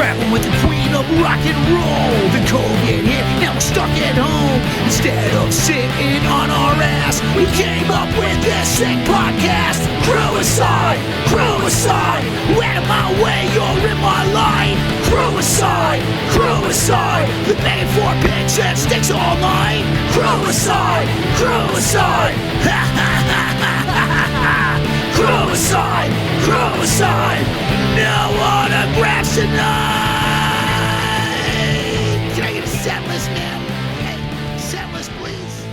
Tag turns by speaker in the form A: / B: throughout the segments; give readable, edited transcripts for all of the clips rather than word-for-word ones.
A: Traveling with the queen of rock and roll. The COVID hit, now we're stuck at home. Instead of sitting on our ass, we came up with this sick podcast. Crewicide, Crewicide. Out of my way, you're in my line. Crewicide, Crewicide. The main four pitch that sticks all night. Crewicide, Crewicide. Ha ha ha ha ha ha. Crewicide, Crewicide. No autographs tonight. Can I get a set list, man? Hey, set list, please.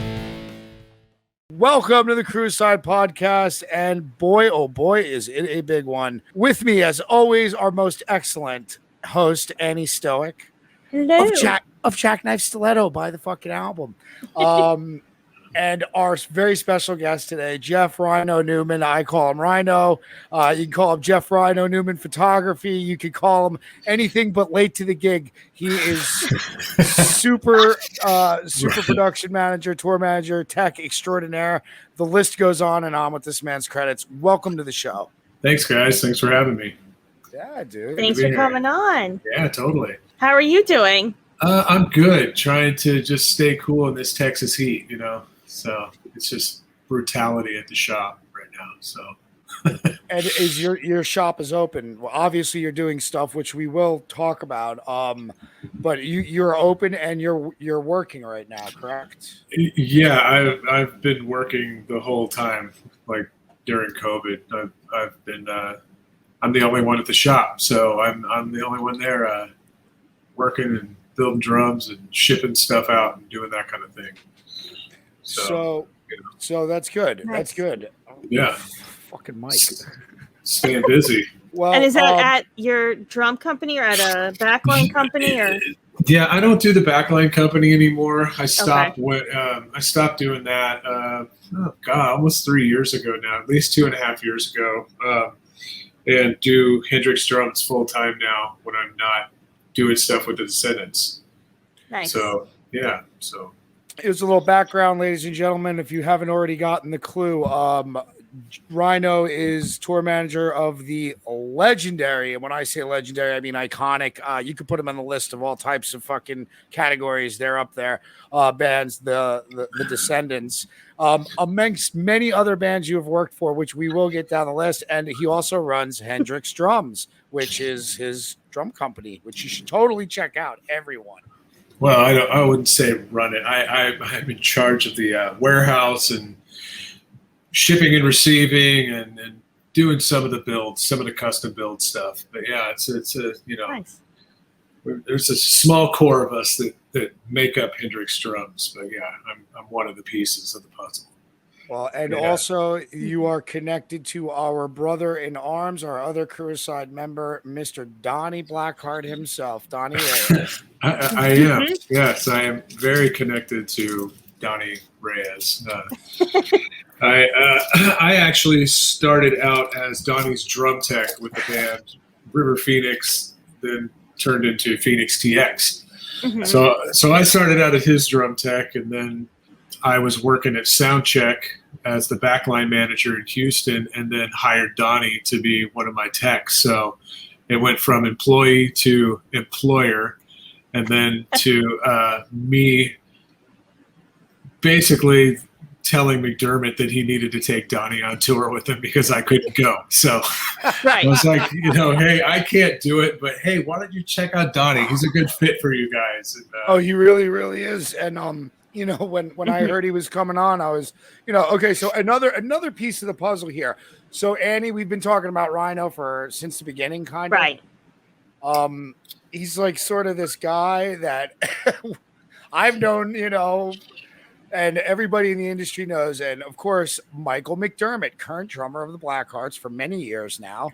B: Welcome to the Crewicide podcast, and boy, oh boy, is it a big one. With me, as always, our most excellent host, Annie Stoic.
C: Hello.
B: Of Jackknife Stiletto, by the fucking album. And our very special guest today, Jeff Rhino Neumann. I call him Rhino. You can call him Jeff Rhino Neumann Photography. You can call him anything but late to the gig. He is super production manager, tour manager, tech extraordinaire. The list goes on and on with this man's credits. Welcome to the show.
D: Thanks, guys. Thanks for having me.
B: Yeah, dude.
C: Thanks for coming on.
D: Yeah, totally.
C: How are you doing?
D: I'm good. Trying to just stay cool in this Texas heat, you know. So it's just brutality at the shop right now. So,
B: and is your shop is open? Well, obviously you're doing stuff which we will talk about. But you're open and you're working right now, correct?
D: Yeah, I've been working the whole time, like during COVID. I've been I'm the only one at the shop, so I'm the only one there working and building drums and shipping stuff out and doing that kind of thing.
B: So that's good.
C: Nice.
B: That's good.
D: Yeah.
B: Fucking Mike.
D: Staying busy.
B: Well,
C: And is that at your drum company or at a backline company? Or
D: Yeah, I don't do the backline company anymore. I stopped I stopped doing that. Almost 3 years ago now, at least 2.5 years ago. And do Hendrix drums full time now when I'm not doing stuff with the Descendants.
C: nice.
D: So yeah, so.
B: Here's a little background, ladies and gentlemen. If you haven't already gotten the clue, Rhino is tour manager of the legendary, and when I say legendary, I mean iconic. You could put them on the list of all types of fucking categories. They're up there. Bands, the Descendants, amongst many other bands you have worked for, which we will get down the list. And he also runs Hendrix Drums, which is his drum company, which you should totally check out, everyone.
D: Well, I wouldn't say run it. I'm in charge of the warehouse and shipping and receiving and doing some of the builds, some of the custom build stuff. But yeah, it's a
C: Nice.
D: there's a small core of us that make up Hendrix drums. But yeah, I'm one of the pieces of the puzzle.
B: Well, and
D: Yeah.
B: also you are connected to our brother in arms, our other Crewicide member, Mr. Donny Blackheart himself. Donny Reyes.
D: I am. Yes, I am very connected to Donny Reyes. I actually started out as Donny's drum tech with the band River Phoenix, then turned into Phoenix TX.
C: Mhm.
D: So I started out as his drum tech, and then I was working at Soundcheck as the backline manager in Houston, and then hired Donny to be one of my techs. So it went from employee to employer, and then to me basically telling McDermott that he needed to take Donny on tour with him because I couldn't go. So
C: Right.
D: I was like, hey, I can't do it, but hey, why don't you check out Donny? He's a good fit for you guys. And,
B: Oh, he really, really is. And when I heard he was coming on, I was, okay. So another piece of the puzzle here. So Annie, we've been talking about Rhino since the beginning, kind of.
C: Right.
B: He's like sort of this guy that I've known, and everybody in the industry knows. And of course, Michael McDermott, current drummer of the Blackhearts for many years now.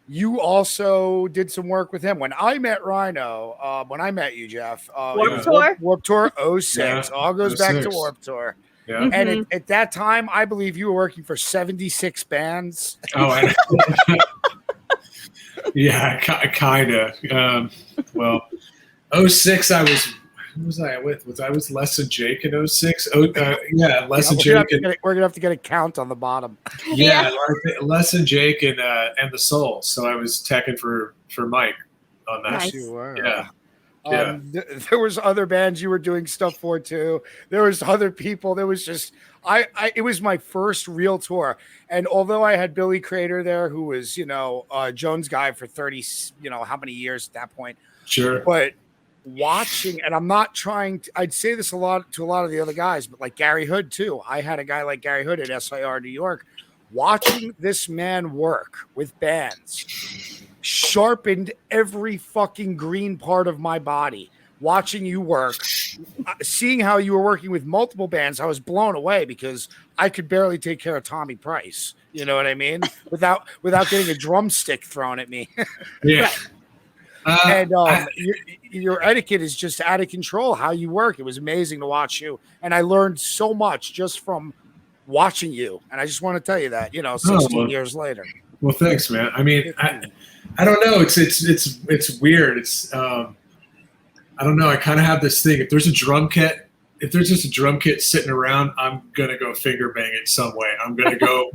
B: You also did some work with him. When I met Rhino, when I met you, Jeff,
C: Warped Tour?
B: Warped Tour 06.
D: Yeah,
B: All goes back to
D: 06.
B: Warped Tour.
D: yeah.
B: And at that time, I believe you were working for 76 bands.
D: Oh, yeah, kind of. Well, 06, who was I with? I was Less Than Jake in 06. Yeah, Less Than Jake.
B: We're gonna have to get a count on the bottom.
D: Yeah, Less Than Jake and the Soul. So I was teching for Mike on that.
C: Nice.
B: You were.
D: Yeah. Yeah.
B: There was other bands you were doing stuff for too. There was other people. There was just it was my first real tour. And although I had Billy Crater there, who was, Jones guy for 30, how many years at that point.
D: Sure.
B: But watching, and I'm not trying to, I'd say this a lot to a lot of the other guys, but like Gary Hood too. I had a guy like Gary Hood at SIR New York. Watching this man work with bands sharpened every fucking green part of my body. Watching you work, seeing how you were working with multiple bands, I was blown away because I could barely take care of Tommy Price. You know what I mean? Without getting a drumstick thrown at me.
D: Yeah.
B: And your etiquette is just out of control. How you work, it was amazing to watch you, and I learned so much just from watching you. And I just want to tell you that, 16 years later.
D: Well, thanks, man. I mean, I don't know. It's weird. It's I don't know. I kind of have this thing. If there's a drum kit, if there's just a drum kit sitting around, I'm gonna go finger bang it some way. I'm gonna go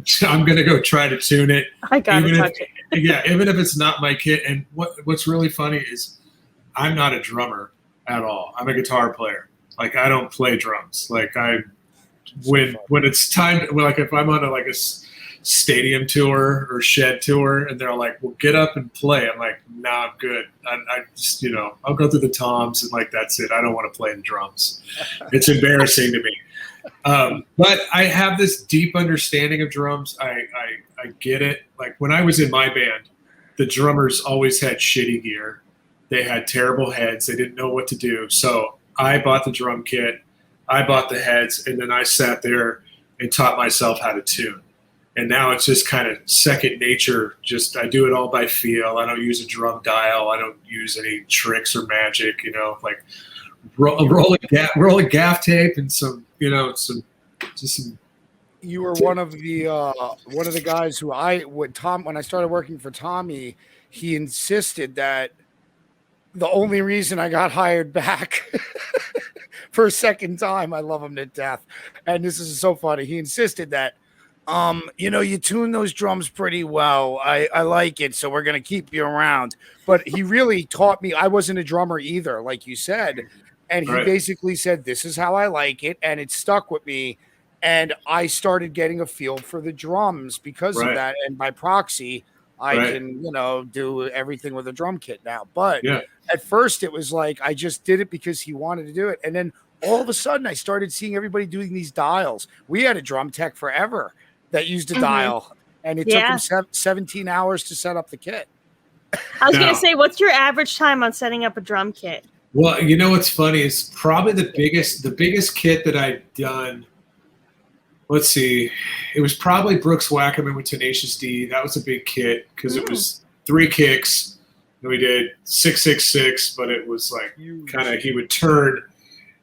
D: try to tune it.
C: I gotta touch it.
D: Yeah, even if it's not my kit. And what's really funny is I'm not a drummer at all. I'm a guitar player. Like, I don't play drums. Like, when it's time, like if I'm on a stadium tour or shed tour and they're like, well, get up and play, I'm like, nah, I'm good. I just, I'll go through the toms and that's it. I don't want to play the drums. It's embarrassing to me. But I have this deep understanding of drums. I get it. Like, when I was in my band, the drummers always had shitty gear. They had terrible heads. They didn't know what to do. So I bought the drum kit, I bought the heads, and then I sat there and taught myself how to tune. And now it's just kind of second nature. Just, I do it all by feel. I don't use a drum dial. I don't use any tricks or magic, like roll a gaff tape and some.
B: You were one of the guys who when I started working for Tommy, he insisted that the only reason I got hired back for a second time, I love him to death. And this is so funny. He insisted that, you tune those drums pretty well. I like it. So we're going to keep you around. But he really taught me. I wasn't a drummer either, like you said. And he basically said, this is how I like it. And it stuck with me. And I started getting a feel for the drums because of that. And by proxy, I can, do everything with a drum kit now. But at first it was like, I just did it because he wanted to do it. And then all of a sudden I started seeing everybody doing these dials. We had a drum tech forever that used a dial, and it took him 17 hours to set up the kit.
C: I was going to say, what's your average time on setting up a drum kit?
D: Well, what's funny is probably the biggest kit that I've done. Let's see, it was probably Brooks Wackerman with Tenacious D. That was a big kit because it was 3 kicks. And we did 666, but it was like kind of, he would turn,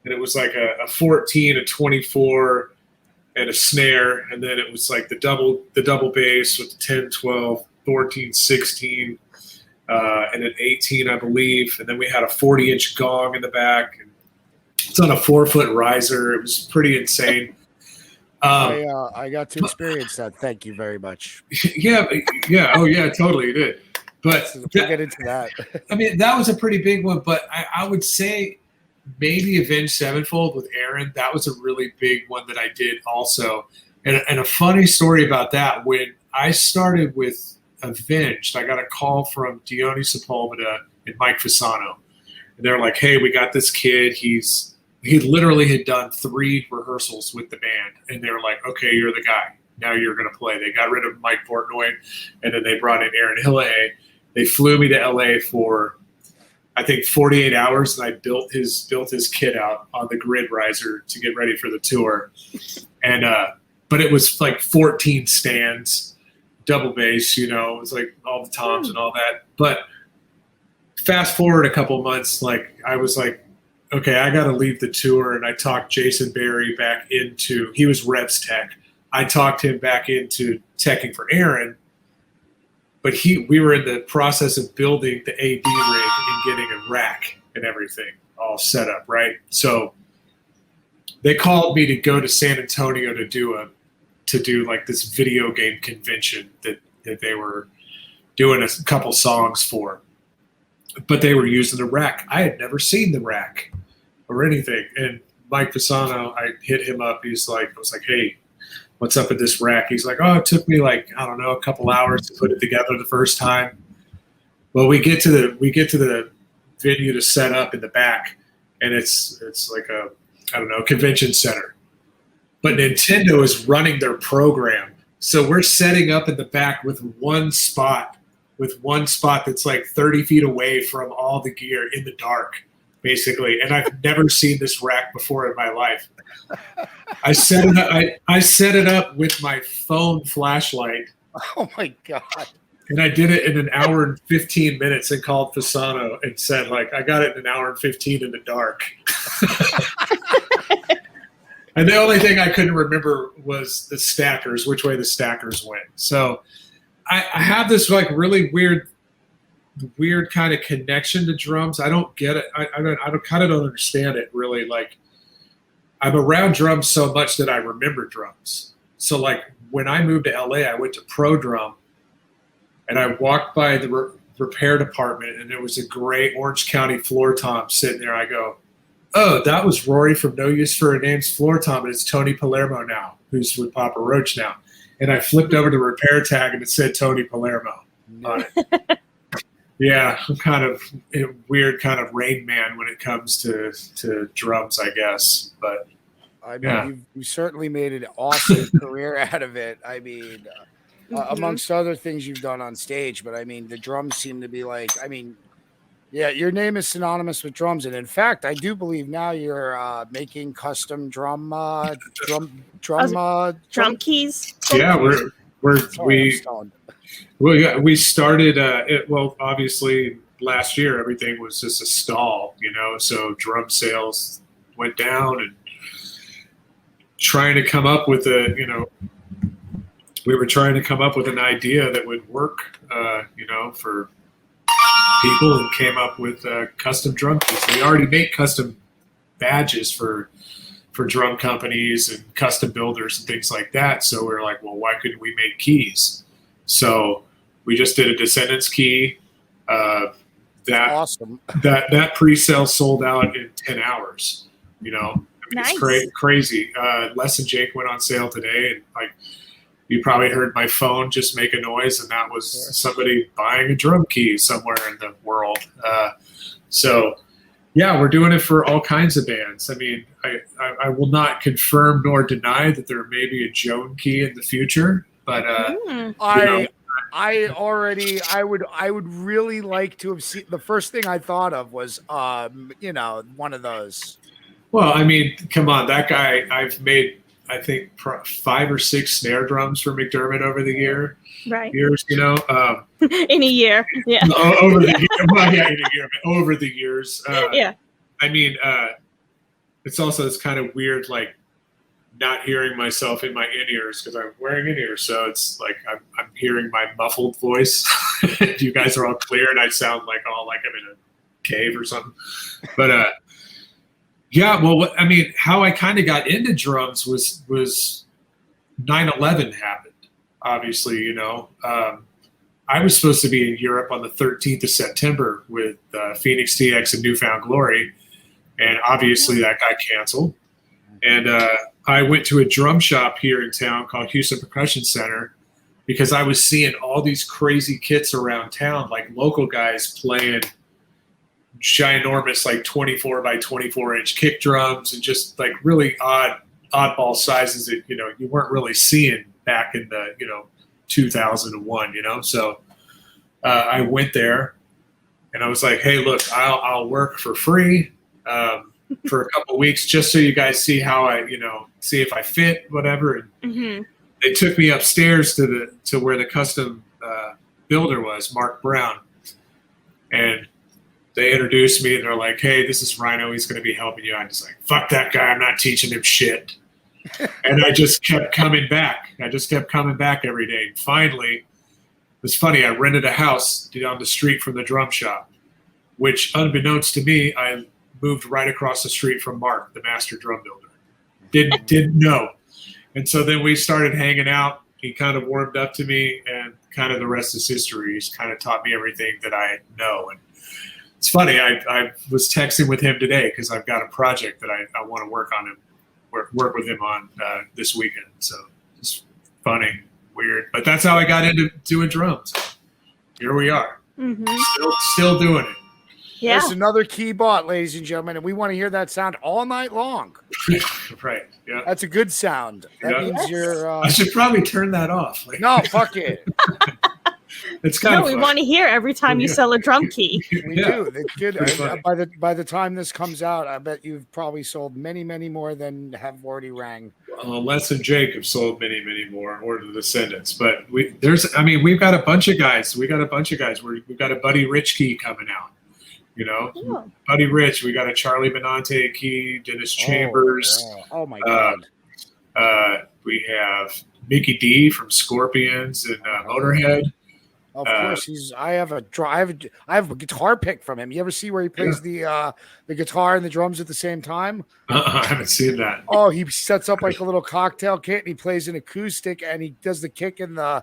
D: and it was like a 14, a 24, and a snare, and then it was like the double bass with 10, 12, 14, 16, and an 18, I believe. And then we had a 40-inch gong in the back. And it's on a 4-foot riser. It was pretty insane.
B: I got to experience that. Thank you very much.
D: Yeah. Oh, yeah, totally, you did. But
B: we'll get into that.
D: I mean, that was a pretty big one. But I would say maybe Avenged Sevenfold with Aaron. That was a really big one that I did also. And a funny story about that, when I started with Avenged, I got a call from Dione Sepulveda and Mike Fasano. And they're like, hey, we got this kid. He literally had done 3 rehearsals with the band. And they were like, okay, you're the guy. Now you're going to play. They got rid of Mike Portnoy, and then they brought in Aaron Hille. They flew me to LA for, I think, 48 hours, and I built his kit out on the grid riser to get ready for the tour. And but it was like 14 stands, double bass, it was like all the toms and all that. But fast forward a couple months, I was like, okay, I got to leave the tour, and I talked Jason Barry back into, he was Revs Tech. I talked him back into teching for Aaron, but we were in the process of building the AD rig and getting a rack and everything all set up, right? So they called me to go to San Antonio to do like this video game convention that they were doing a couple songs for. but they were using the rack. I had never seen the rack or anything. And Mike Fasano, I hit him up. I was like, hey, what's up with this rack? He's like, oh, it took me like, I don't know, a couple hours to put it together the first time. Well, we get to the venue to set up in the back, and it's like a, I don't know, convention center. But Nintendo is running their program. So we're setting up in the back with one spot that's like 30 feet away from all the gear in the dark, basically. And I've never seen this rack before in my life. I set it up with my phone flashlight.
B: Oh my God.
D: And I did it in an hour and 15 minutes and called Fasano and said, like, I got it in an hour and 15 in the dark. And the only thing I couldn't remember was the stackers, which way the stackers went. So I have this like really weird kind of connection to drums. I don't get it. I kind of don't understand it really. Like, I'm around drums so much that I remember drums. So like when I moved to LA, I went to Pro Drum, and I walked by the repair department, and there was a gray Orange County floor tom sitting there. I go, oh, that was Rory from No Use for a Name's floor tom, and it's Tony Palermo now, who's with Papa Roach now. And I flipped over the repair tag, and it said Tony Palermo on it. Yeah, I'm kind of a weird kind of Rain Man when it comes to drums, I guess. But
B: I mean,
D: yeah.
B: you certainly made an awesome career out of it. I mean, amongst other things you've done on stage, but I mean, the drums seem to be like, I mean, yeah, your name is synonymous with drums, and in fact, I do believe now you're making custom drum
C: keys.
D: Yeah, we started. Well, obviously, last year everything was just a stall, So drum sales went down, and trying to come up with we were trying to come up with an idea that would work, for people, and came up with custom drum keys. We already make custom badges for drum companies and custom builders and things like that. So we're like, well, why couldn't we make keys? So we just did a Descendants key.
B: Awesome.
D: That pre-sale sold out in 10 hours.
C: Nice.
D: It's crazy. Les and Jake went on sale today, and like, you probably heard my phone just make a noise, and that was somebody buying a drum key somewhere in the world. So, yeah, we're doing it for all kinds of bands. I mean, I will not confirm nor deny that there may be a Joan key in the future, but
B: I would really like to have seen. The first thing I thought of was one of those.
D: Well, I mean, come on, that guy. I've made, I think, 5 or 6 snare drums for McDermott over the years.
C: In a year, yeah.
D: Over the year, well, yeah, in a year, but over the years.
C: Yeah.
D: I mean, it's kind of weird, like not hearing myself in my in-ears because I'm wearing in-ears, so it's like I'm hearing my muffled voice. You guys are all clear, and I sound like I'm in a cave or something. But yeah, well, I mean, how I kind of got into drums was 9/11 happened. Obviously, I was supposed to be in Europe on the 13th of September with Phoenix TX and Newfound Glory, and obviously that got canceled. And I went to a drum shop here in town called Houston Percussion Center because I was seeing all these crazy kits around town, like local guys playing ginormous, like 24 by 24 inch kick drums, and just like really oddball sizes that you weren't really seeing back in the 2001. So I went there, and I was like, hey, look, I'll work for free for a couple of weeks just so you guys see how I see if I fit, whatever. And they took me upstairs to where the custom builder was, Mark Brown, and they introduced me, and they're like, hey, this is Rhino. He's going to be helping you. I'm just like, fuck that guy. I'm not teaching him shit. And I just kept coming back. Every day. And finally, it's funny, I rented a house down the street from the drum shop, which, unbeknownst to me, I moved right across the street from Mark, the master drum builder. Didn't know. And so then we started hanging out. He kind of warmed up to me, and kind of the rest is history. He's kind of taught me everything that I know. And it's funny. I was texting with him today because I've got a project that I want to work with him on this weekend. So it's funny, weird, but that's how I got into doing drums. Here we are, still doing it.
C: Yeah.
B: There's another key bought, ladies and gentlemen, and we want to hear that sound all night long.
D: Right. Yeah.
B: That's a good sound. That means you're.
D: I should probably turn that off. Like,
B: no, fuck it.
D: It's kind of.
C: We want to hear every time you sell a drum key.
B: We do. It's good. By the time this comes out, I bet you've probably sold many, many more than have already rang.
D: Les and Jake have sold many, many more, or the Descendants. But we've got a bunch of guys. We've got a Buddy Rich key coming out. You know,
C: Cool.
D: Buddy Rich. We got a Charlie Benante key, Dennis Chambers.
B: Oh my God.
D: We have Mickey D from Scorpions and Motorhead.
B: Of course, I have a guitar pick from him. You ever see where he plays the guitar and the drums at the same time?
D: I haven't seen that.
B: Oh, he sets up like a little cocktail kit and he plays an acoustic and he does the kick and the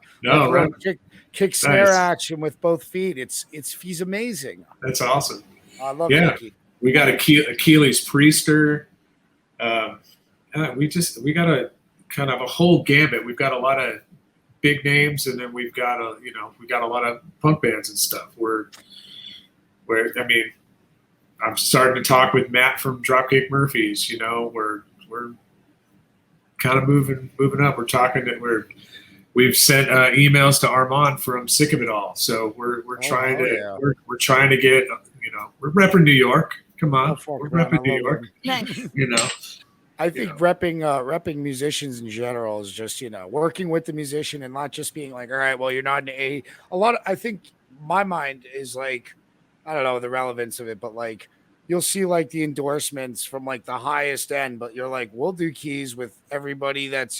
B: kick snare action with both feet. He's amazing.
D: That's awesome.
B: I love Mickey.
D: We got Achilles Priester. We got a kind of a whole gambit. We've got a lot of big names, and then we've got a lot of punk bands and stuff. I'm starting to talk with Matt from Dropkick Murphys. You know, we're kind of moving up. We're talking that we've sent emails to Armand from Sick of It All. So we're trying to get, we're repping New York. Come on, we're repping New York.
C: Nice.
D: You know.
B: I think repping musicians in general is just, working with the musician and not just being like, all right, well, you're not an A. I think my mind is like, I don't know the relevance of it, but like you'll see like the endorsements from like the highest end, but you're like, we'll do keys with everybody that's,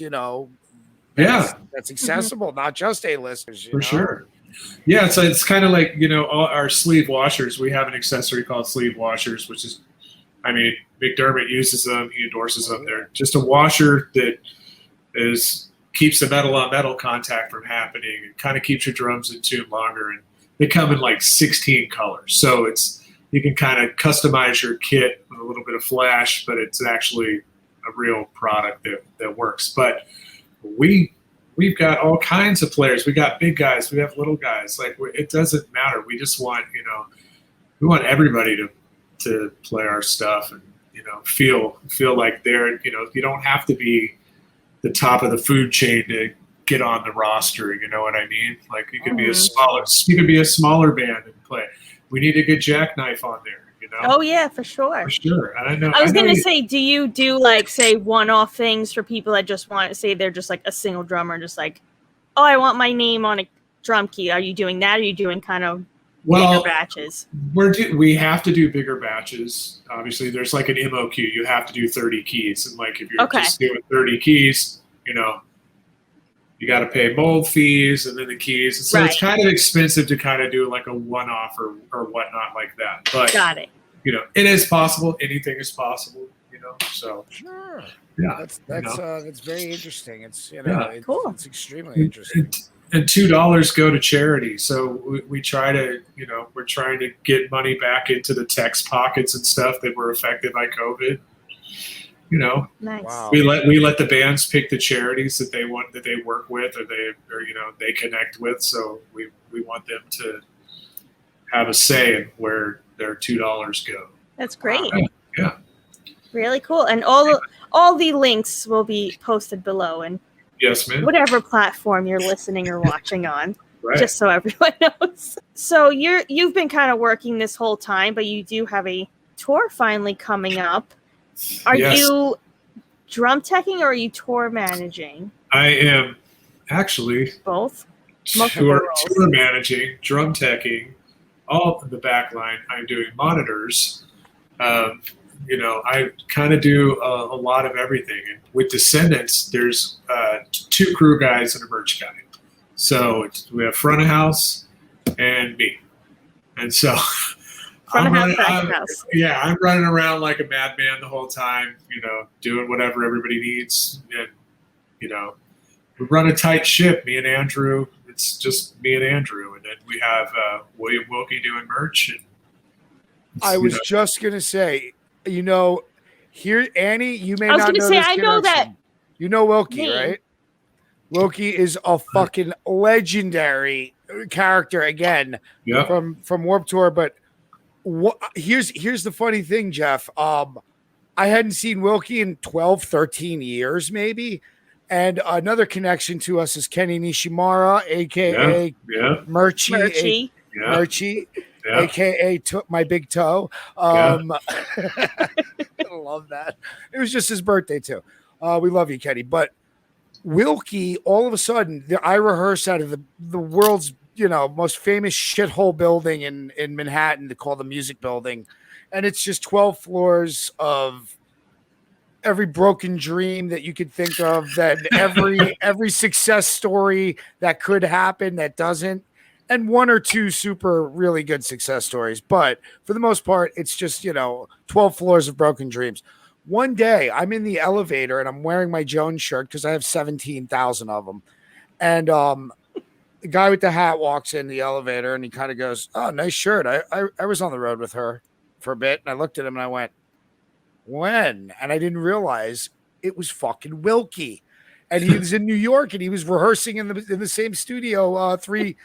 B: that's accessible, not just A-listers.
D: For sure. Yeah. So it's kind of like, all our sleeve washers. We have an accessory called sleeve washers, which is, McDermott uses them. He endorses them. They're just a washer that keeps the metal on metal contact from happening and kind of keeps your drums in tune longer. And they come in like 16 colors. So you can kind of customize your kit with a little bit of flash, but it's actually a real product that works. But we've got all kinds of players. We got big guys. We have little guys. Like it doesn't matter. We just want, we want everybody to play our stuff and feel like they're you don't have to be the top of the food chain to get on the roster. You know what I mean? Like you could be a smaller band and play. We need a good jackknife on there.
C: Oh yeah, for sure.
D: And
C: I was gonna say, do you do like say one-off things for people that just want to say they're just like a single drummer, just like, oh, I want my name on a drum key? Are you doing that? Or are you doing kind of bigger batches?
D: We have to do bigger batches. Obviously, there's like an MOQ. You have to do 30 keys, and like if you're just doing 30 keys, you got to pay mold fees and then the keys. And so it's kind of expensive to kind of do like a one-off or whatnot like that. But
C: got it.
D: It is possible. Anything is possible. So
B: sure.
D: Yeah,
B: that's very interesting. It's
C: cool.
B: It's extremely interesting.
D: And $2 go to charity. So we try to, we're trying to get money back into the tech's pockets and stuff that were affected by COVID.
C: Nice.
B: Wow.
D: We let the bands pick the charities that they work with or they connect with. So we want them to have a say in where their $2 go.
C: That's great.
D: Yeah.
C: Really cool. And all the links will be posted below and
D: yes, ma'am.
C: Whatever platform you're listening or watching on.
D: Right.
C: Just so everyone knows. So you've been kind of working this whole time, but you do have a tour finally coming up. Are you drum teching or are you tour managing?
D: I am actually
C: both.
D: Tour managing, drum teching, all in the back line. I'm doing monitors. I kind of do a lot of everything. And with Descendants, there's 2 crew guys and a merch guy. So we have front of house and me. And so I'm running around like a madman the whole time, doing whatever everybody needs. And, we run a tight ship, me and Andrew. It's just me and Andrew. And then we have William Wilkie doing merch. And
B: I was just gonna say, here, Annie, you may
C: I was
B: not
C: gonna
B: know
C: say,
B: this
C: I know that
B: connection. You know Wilkie,
C: name.
B: right? Wilkie is a fucking legendary character again from Warped Tour. But here's the funny thing, Jeff. I hadn't seen Wilkie in 12, 13 years, maybe. And another connection to us is Kenny Nishimura, aka Murchie, aka my big toe. I love that. It was just his birthday too. We love you, Kenny. But Wilkie, all of a sudden, I rehearse out of the world's most famous shithole building in Manhattan, they call the Music Building, and it's just 12 floors of every broken dream that you could think of, that every success story that could happen that doesn't, and one or two super really good success stories. But for the most part, it's just 12 floors of broken dreams. One day I'm in the elevator and I'm wearing my Jones shirt because I have 17,000 of them, and the guy with the hat walks in the elevator and he kind of goes, "Oh, nice shirt. I was on the road with her for a bit," and I looked at him and I went, "When?" And I didn't realize it was fucking Wilkie, and he was in New York and he was rehearsing in the same studio, three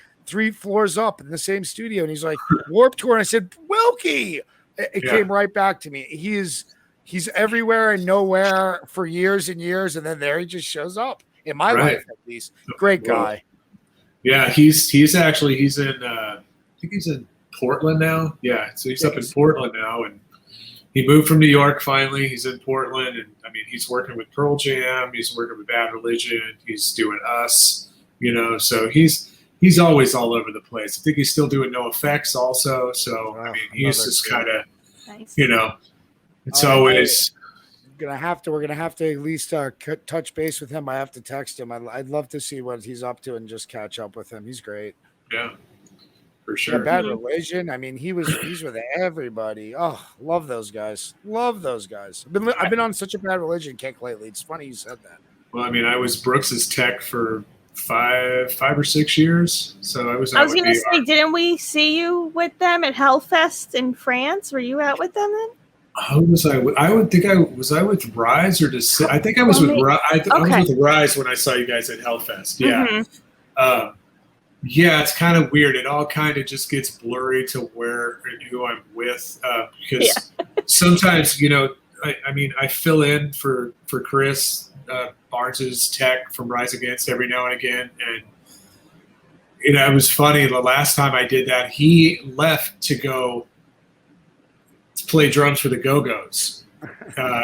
B: floors up in the same studio. And he's like, "Warped Tour," and I said, "Wilkie." It came right back to me. He's everywhere and nowhere for years and years, and then there he just shows up in my life, at least. Great guy.
D: Yeah, he's in I think he's in Portland now. Yeah, so he's up in Portland now, and he moved from New York finally. He's in Portland, and I mean, he's working with Pearl Jam. He's working with Bad Religion. He's doing Us. So he's always all over the place. I think he's still doing No Effects also. So I mean, he's just kind of
C: nice.
D: It's always.
B: We're gonna have to at least touch base with him. I have to text him. I'd love to see what he's up to and just catch up with him. He's great.
D: Yeah, for sure.
B: Yeah, Bad Religion. I mean, he's with everybody. Oh, love those guys. Love those guys. I've been on such a Bad Religion kick lately. It's funny you said that.
D: Well, I mean, I was Brooks's tech for five or 6 years. So I was
C: going to say, didn't we see you with them at Hellfest in France? Were you out with them then?
D: Who was I? I would think was I with Rise or I think I was with Rise. I was with Rise when I saw you guys at Hellfest. Yeah. Mm-hmm. Yeah, it's kind of weird. It all kind of just gets blurry to where and who I'm with because sometimes, I mean, I fill in for Chris Barnes's tech from Rise Against every now and again. And, it was funny. The last time I did that, he left to go play drums for the Go-Go's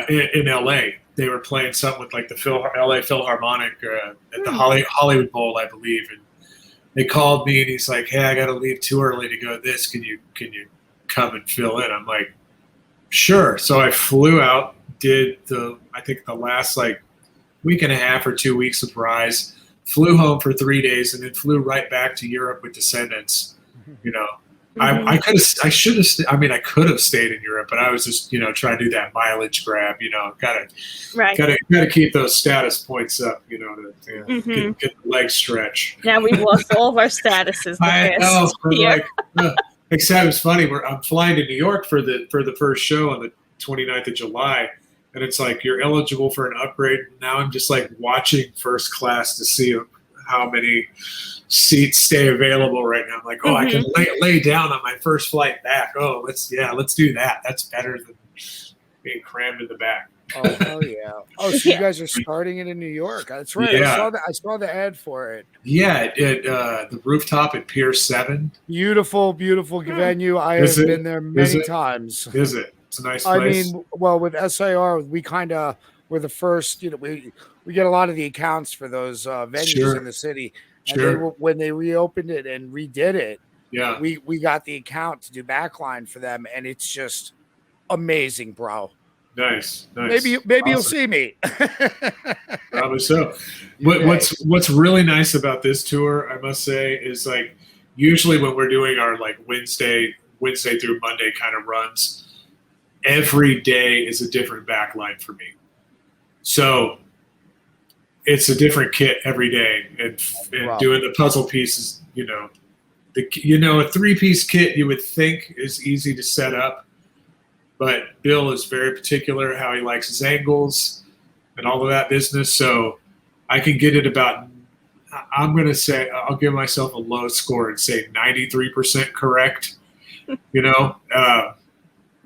D: in L.A. They were playing something with like the L.A. Philharmonic at the Hollywood Bowl, I believe. And they called me and he's like, "Hey, I got to leave too early to go to this. Can you come and fill in?" I'm like, "Sure." So I flew out, did I think the last like week and a half or 2 weeks of Rise, flew home for 3 days, and then flew right back to Europe with Descendants. Mm-hmm. I could have stayed in Europe, but I was just, trying to do that mileage grab, gotta keep those status points up, to get the legs stretch.
C: Now we've lost all of our statuses.
D: I know. Except it's funny. I'm flying to New York for the first show on the 29th of July, and it's like you're eligible for an upgrade. Now I'm just like watching first class to see how many seats stay available right now. I'm like, I can lay down on my first flight back. Oh, let's do that. That's better than being crammed in the back.
B: Oh, hell yeah. Oh, so you guys are starting it in New York. That's right. Yeah. I saw the ad for it.
D: Yeah, the rooftop at Pier 7.
B: Beautiful, beautiful venue. I have been there many times.
D: Is it? It's a nice place.
B: I mean, well, with SIR, we kind of were the first, we get a lot of the accounts for those venues in the city. And when they reopened it and redid it, we got the account to do backline for them, and it's just amazing, bro.
D: Nice.
B: Maybe awesome. You'll see me.
D: Probably so. What's really nice about this tour, I must say, is like usually when we're doing our like Wednesday through Monday kind of runs, every day is a different backline for me. So it's a different kit every day, and doing the puzzle pieces, a 3-piece kit you would think is easy to set up. but Bill is very particular how he likes his angles and all of that business. So I can get it about, I'm going to say, I'll give myself a low score and say 93% correct.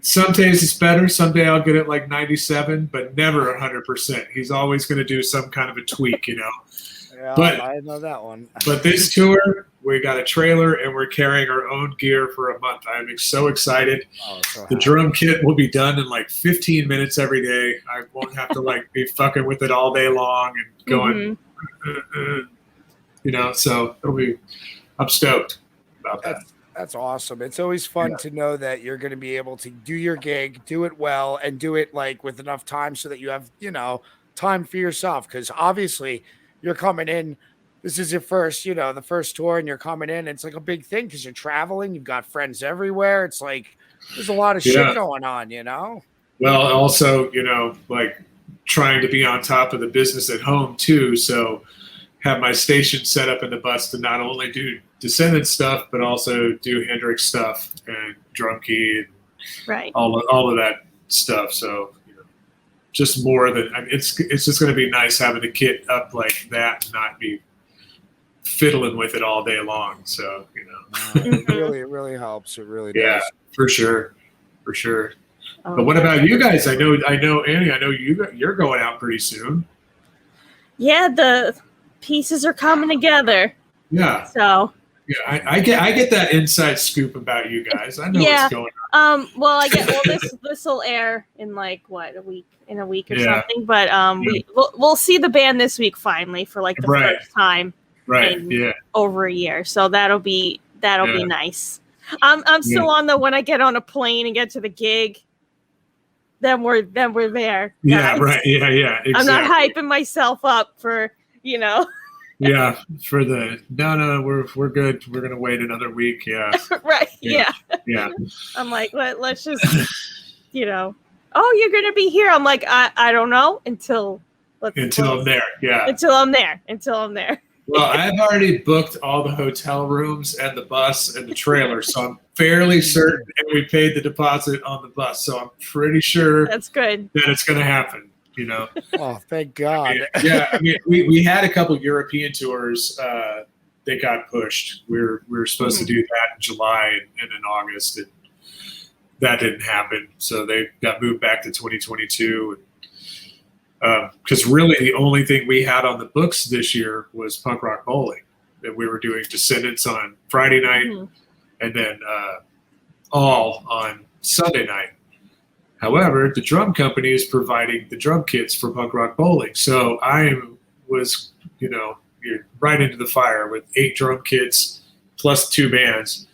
D: Some days it's better. Someday I'll get it like 97, but never 100%. He's always going to do some kind of a tweak,
B: Yeah,
D: But
B: I know that one.
D: But this tour, we got a trailer and we're carrying our own gear for a month. I'm so excited. The drum kit will be done in like 15 minutes every day. I won't have to like be fucking with it all day long and going, so it'll be, I'm stoked about that.
B: That's awesome. It's always fun to know that you're going to be able to do your gig, do it well, and do it like with enough time so that you have, time for yourself. Because obviously you're coming in. This is your first, the first tour, and you're coming in. It's like a big thing because you're traveling. You've got friends everywhere. It's like there's a lot of shit going on,
D: Well, also, like trying to be on top of the business at home too. So have my station set up in the bus to not only do Descendants stuff, but also do Hendrix stuff and drum key and all of that stuff. So just more than it's just going to be nice having the kit up like that and not be fiddling with it all day long. So
B: it really helps. It really does.
D: Yeah, for sure. But what about you guys? I know, Annie. I know you're going out pretty soon.
C: Yeah, the pieces are coming together.
D: Yeah.
C: So.
D: Yeah, I get that inside scoop about you guys. I know what's going on.
C: This will air in like a week or something. But we'll see the band this week finally for like the first time in over a year. So that'll be nice. I'm still on when I get on a plane and get to the gig. Then we're there.
D: Yeah,
C: guys.
D: right. Yeah, exactly.
C: I'm not hyping myself up for
D: Yeah, for the we're good. We're gonna wait another week. Yeah.
C: Right. Yeah. I'm like, let's just, oh, you're gonna be here. I'm like, I don't know until I'm there. Yeah. Until I'm there.
D: Well, I've already booked all the hotel rooms and the bus and the trailer, so I'm fairly certain, and we paid the deposit on the bus, so I'm pretty sure
C: that's good
D: that it's gonna happen.
B: Oh, thank God.
D: We had a couple European tours that got pushed. We were supposed to do that in July and in August, and that didn't happen. So they got moved back to 2022. Because really the only thing we had on the books this year was Punk Rock Bowling. That we were doing Descendants on Friday night and then all on Sunday night. However, the drum company is providing the drum kits for Punk Rock Bowling. So I was, you're right into the fire with 8 drum kits plus 2 bands.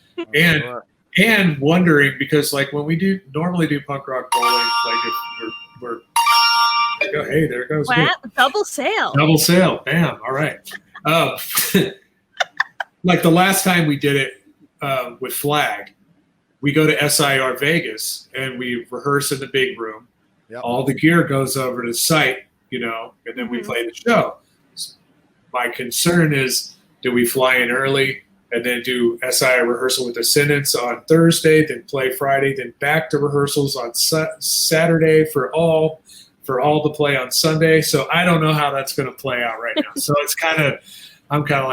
D: And wondering, because like when we normally do Punk Rock Bowling, like if we're hey, there it goes.
C: Wow, double sale.
D: Bam. All right. Like the last time we did it with Flag, we go to SIR Vegas and we rehearse in the big room. Yep. All the gear goes over to the site, and then we play the show. My concern is, do we fly in early and then do SIR rehearsal with Descendants on Thursday, then play Friday, then back to rehearsals on Saturday for all to play on Sunday? So I don't know how that's going to play out right now. So it's I'm kind of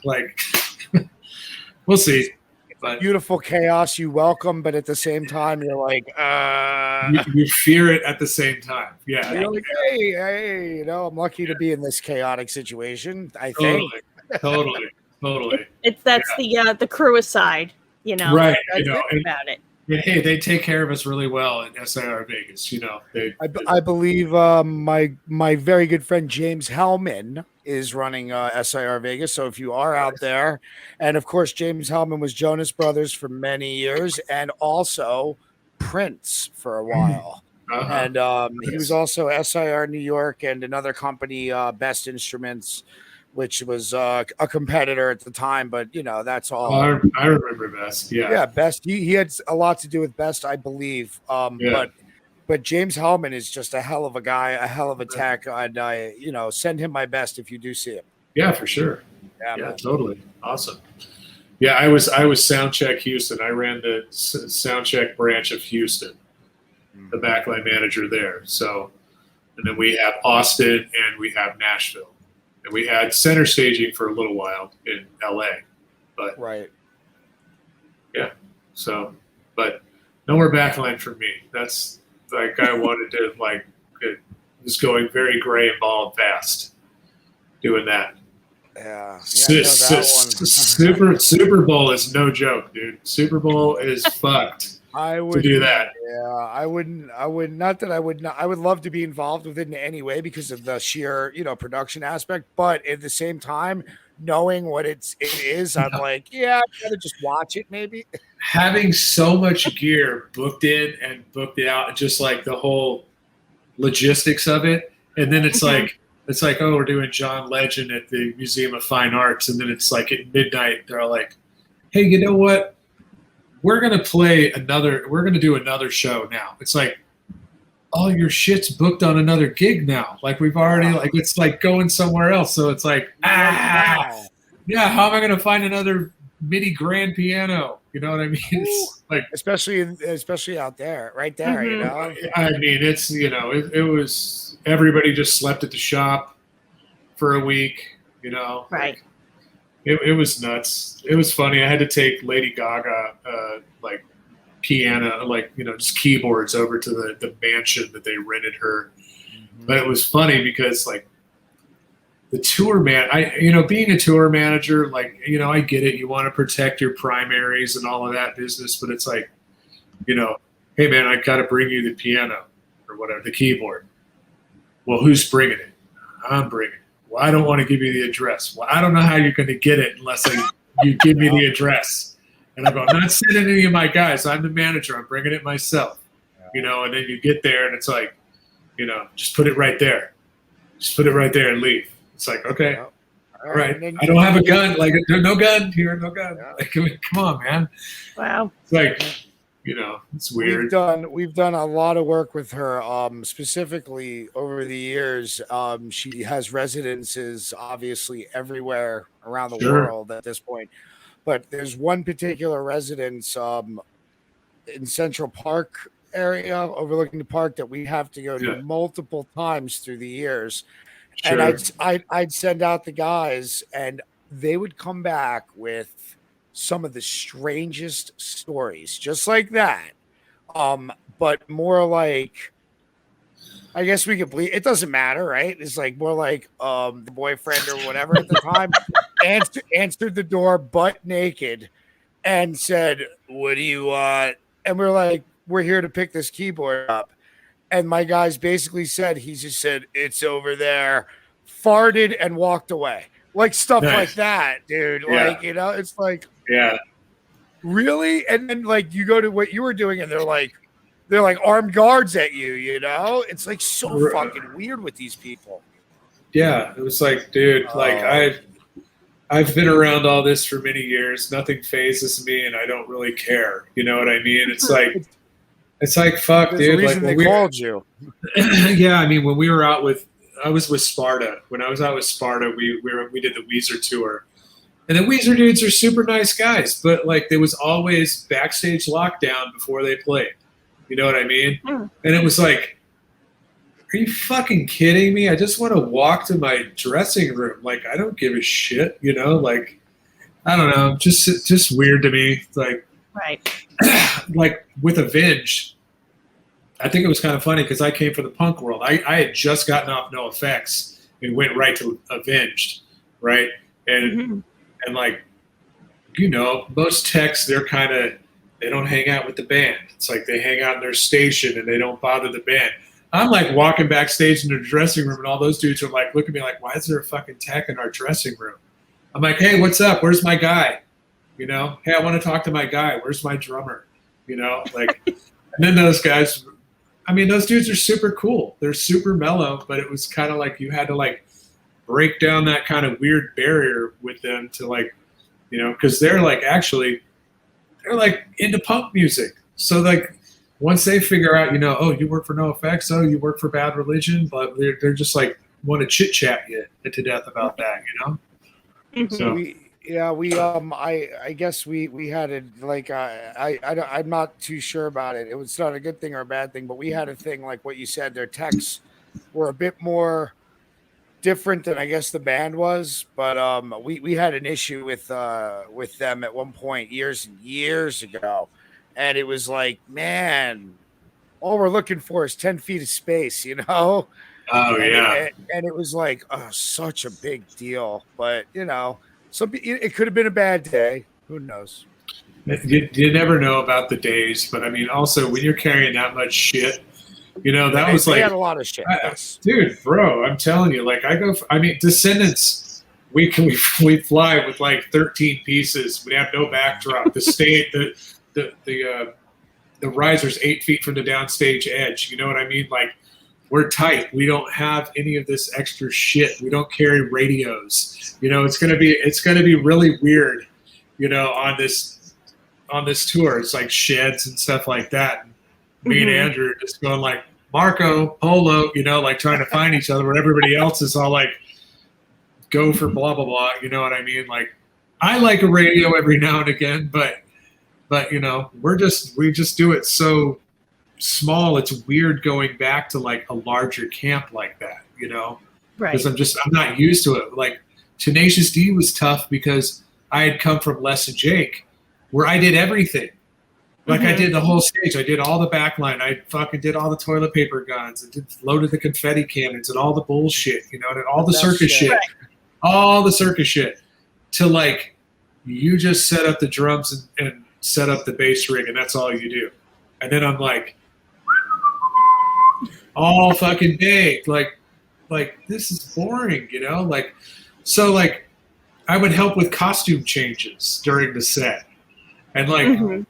D: like, we'll see. But
B: beautiful chaos you welcome, but at the same time you're like
D: you fear it at the same time. Yeah,
B: you're like, hey, I'm lucky to be in this chaotic situation. I think
D: totally.
C: That's the Crewicide,
D: right?
C: About it.
D: Yeah, hey, they take care of us really well at SIR Vegas.
B: I believe my very good friend James Hellman is running SIR Vegas. So if you are out there, and of course James Hellman was Jonas Brothers for many years, and also Prince for a while. And he was also SIR New York and another company, Best Instruments, which was a competitor at the time, but that's all.
D: Oh, I remember Best. Yeah,
B: Best. He had a lot to do with Best, I believe. But James Hellman is just a hell of a guy, a hell of a tech, and I send him my best if you do see him.
D: Yeah, for sure. Yeah, totally. Awesome. Yeah, I was Soundcheck Houston. I ran the Soundcheck branch of Houston, the backline manager there. So, and then we have Austin and we have Nashville. And we had center staging for a little while in LA. But
B: right.
D: Yeah. So, but no more backline for me. That's like I wanted to like it was going very gray and bald fast doing that.
B: Yeah.
D: Super Bowl is no joke, dude. Super Bowl is fucked.
B: I would
D: do that.
B: Yeah, I would not. I would love to be involved with it in any way because of the sheer, production aspect. But at the same time, knowing what it is, I'm like, yeah, I gotta just watch it maybe.
D: Having so much gear booked in and booked out, just like the whole logistics of it, and then it's like, oh, we're doing John Legend at the Museum of Fine Arts, and then it's like at midnight, they're like, hey, you know what? We're going to do another show now. It's like, all your shit's booked on another gig now. Like we've already, like, it's like going somewhere else. So it's like, yeah, how am I going to find another MIDI grand piano? You know what I mean? It's like,
B: especially out there, right there,
D: I mean, it's, it was, everybody just slept at the shop for a week,
C: Right.
D: Like, it was nuts. It was funny. I had to take Lady Gaga, like piano, like, just keyboards over to the mansion that they rented her. Mm-hmm. But it was funny because like the tour being a tour manager, like, I get it. You want to protect your primaries and all of that business, but it's like, hey man, I got to bring you the piano or whatever, the keyboard. Well, who's bringing it? I'm bringing it. Well, I don't want to give you the address. Well, I don't know how you're going to get it unless you give me the address. And I go, I'm not sending any of my guys. I'm the manager. I'm bringing it myself. And then you get there and it's like, just put it right there. Just put it right there and leave. It's like, okay, all right. I don't have a gun. Like, there's no gun here, no gun. Yeah. Like, come on, man.
C: Wow.
D: It's like, it's weird.
B: We've done a lot of work with her, specifically over the years. She has residences obviously everywhere around the world at this point. But there's one particular residence in Central Park area overlooking the park that we have to go to multiple times through the years. Sure. And I'd send out the guys and they would come back with some of the strangest stories, just like that. But more like, I guess we could believe it doesn't matter, right? It's like more like the boyfriend or whatever at the time answered the door butt naked and said, "What do you want?" And we're like, "We're here to pick this keyboard up." And my guys basically said, he just said, "It's over there," farted and walked away. Like stuff like that, dude.
D: Yeah.
B: Like, it's like,
D: yeah,
B: really? And then like you go to what you were doing and they're like armed guards at you, It's like so fucking weird with these people.
D: Yeah, it was like, dude, like I've been around all this for many years. Nothing phases me and I don't really care. You know what I mean? It's like fuck,
B: There's
D: dude.
B: a reason
D: like
B: they called you.
D: Yeah, I mean when we were I was with Sparta. When I was out with Sparta, we did the Weezer tour. And the Weezer dudes are super nice guys, but like there was always backstage lockdown before they played. You know what I mean? And it was like, are you fucking kidding me? I just want to walk to my dressing room. Like, I don't give a shit, like, I don't know. Just weird to me. Like,
C: right.
D: Like with Avenged, I think it was kind of funny because I came from the punk world. I had just gotten off No Effects and went right to Avenged, right? And and like, most techs, they don't hang out with the band. It's like they hang out in their station and they don't bother the band. I'm like walking backstage in the dressing room and all those dudes are like, look at me like, why is there a fucking tech in our dressing room? I'm like, hey, what's up? Where's my guy? Hey, I want to talk to my guy. Where's my drummer? Like, and then those guys, I mean, those dudes are super cool. They're super mellow, but it was kind of like you had to like break down that kind of weird barrier with them to like, because they're like they're like into punk music. So like once they figure out, oh, you work for No Effects, oh, you work for Bad Religion, but they're just like want to chit chat you to death about that,
B: So Yeah, I guess we had it like I'm not too sure about it. It was not a good thing or a bad thing, but we had a thing like what you said. Their texts were a bit more different than I guess the band was, but we had an issue with them at one point years and years ago, and it was like, man, all we're looking for is 10 feet of space, you know.
D: Oh
B: and
D: yeah.
B: it was like, oh, such a big deal, but you know, it could have been a bad day. Who knows?
D: You never know about the days, but I mean, also when you're carrying that much shit, you know, that was
B: They
D: like,
B: had a lot of shit. Yes.
D: dude, bro, I'm telling you, like I mean, Descendants, we fly with like 13 pieces. We have no backdrop. The riser's 8 feet from the downstage edge. You know what I mean? Like, we're tight. We don't have any of this extra shit. We don't carry radios. You know, it's gonna be really weird, you know, on this tour. It's like sheds and stuff like that. Me and Andrew are just going like Marco, Polo, you know, like trying to find each other, where everybody else is all like, go for blah blah blah. You know what I mean? Like, I like a radio every now and again, but you know, we just do it so small. It's weird going back to like a larger camp like that, you know,
C: Right.
D: because I'm not used to it. Like Tenacious D was tough because I had come from Less and Jake, where I did everything. Like I did the whole stage. I did all the backline. I fucking did all the toilet paper guns and loaded the confetti cannons and all the bullshit, you know, and all the circus shit,
C: Right.
D: all the circus shit. To like, you just set up the drums and set up the bass rig, and that's all you do. And then I'm like, all fucking day, like this is boring, you know, like, so like I would help with costume changes during the set, and like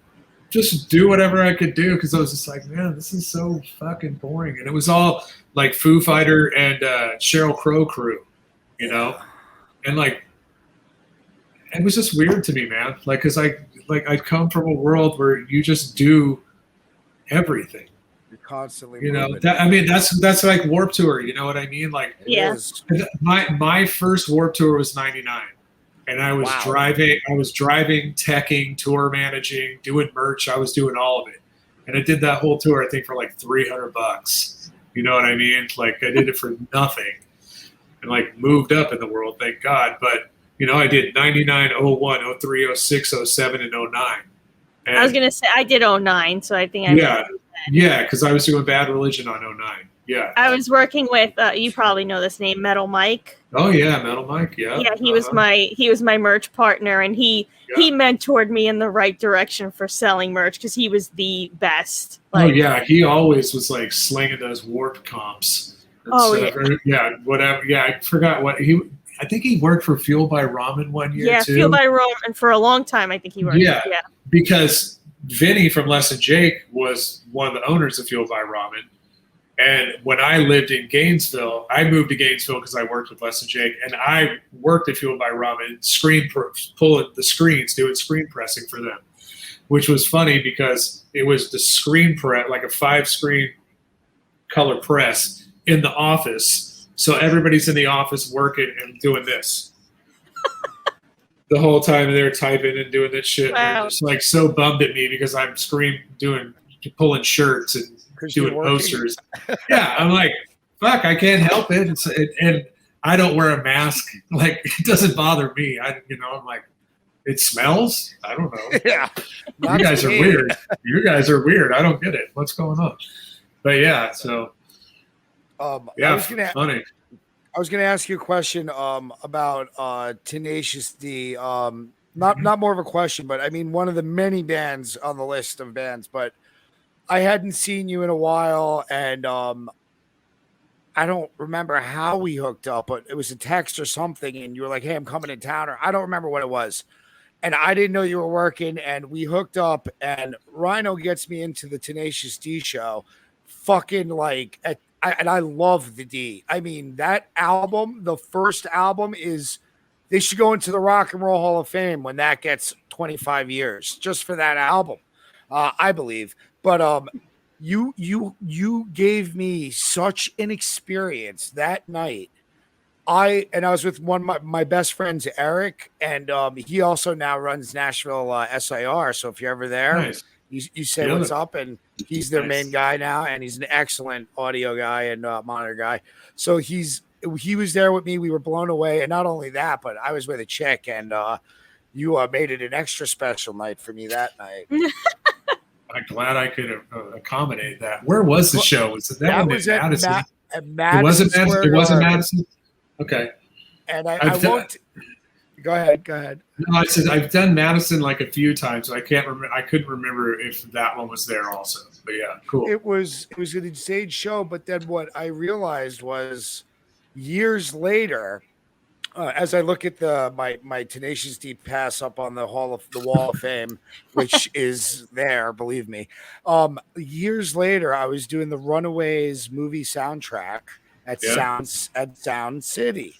D: just do whatever I could do, because I was just like, man, this is so fucking boring. And it was all like Foo Fighter and Sheryl Crow crew, you know, and like it was just weird to me, man. Like, because I come from a world where you just do everything.
B: You're constantly,
D: you know,
B: moving.
D: that's like Warp Tour. You know what I mean? Like,
C: Yeah.
D: my first Warp Tour was '99, and I was driving, teching, tour managing, doing merch. I was doing all of it, and I did that whole tour, I think, for like $300. You know what I mean? Like, I did it for nothing, and like moved up in the world, thank God. But you know, I did 99, 01, 03, 06, 07, and 09. And
C: I was gonna say I did 09, so I think
D: yeah, because I was doing Bad Religion on 09. Yeah,
C: I was working with you probably know this name, Metal Mike.
D: Oh yeah, Metal Mike. Yeah,
C: Yeah, he was my merch partner, and he mentored me in the right direction for selling merch because he was the best. Like,
D: oh yeah, he always was like slinging those Warp comps. Yeah, whatever. Yeah, I forgot what he. I think he worked for Fueled by Ramen one year too. Yeah,
C: Fueled by Ramen for a long time. I think he worked.
D: Yeah, because Vinny from Less Than Jake was one of the owners of Fueled by Ramen. And when I lived in Gainesville, I moved to Gainesville because I worked with Less Than Jake, and I worked at Fueled by Ramen, pulling the screens, doing screen pressing for them, which was funny because it was the screen press, like a 5-screen color press in the office. So everybody's in the office working and doing this the whole time they're typing and doing that shit. Wow. They're just like so bummed at me because I'm pulling shirts and doing posters. Yeah, I'm like, fuck, I can't help it. And I don't wear a mask. Like, it doesn't bother me. I'm like, it smells? I don't know.
B: Yeah.
D: You guys are weird. You guys are weird. I don't get it. What's going on? But yeah, so. Yeah, funny.
B: I was going to ask you a question about Tenacious D. Not more of a question, but I mean, one of the many bands on the list of bands, but I hadn't seen you in a while, and I don't remember how we hooked up, but it was a text or something, and you were like, hey, I'm coming in town, or I don't remember what it was. And I didn't know you were working, and we hooked up, and Rhino gets me into the Tenacious D show. Fucking like, and I love the D. I mean, that album, the first album, they should go into the Rock and Roll Hall of Fame when that gets 25 years, just for that album, I believe. But you gave me such an experience that night I was with one of my best friends, Eric, and he also now runs Nashville SIR. So if you're ever there,
D: Nice.
B: you say
D: Yeah.
B: what's up, and he's their
D: Nice.
B: main guy now, and he's an excellent audio guy and monitor guy. So he was there with me. We were blown away, and not only that, but I was with a chick, and you made it an extra special night for me that night.
D: I'm glad I could accommodate that. Where was the show? Was it that one
B: was
D: in
B: at
D: Madison?
B: At Madison
D: It wasn't Madison.
B: Square
D: It wasn't
B: Garden.
D: Madison. Okay.
B: And I won't. Go ahead.
D: No, I said I've done Madison like a few times. I can't remember. I couldn't remember if that one was there also. But yeah, cool.
B: It was an insane show. But then what I realized was years later, as I look at my Tenacious D pass up on the Wall of Fame, which is there, believe me. Years later, I was doing the Runaways movie soundtrack at Sound City.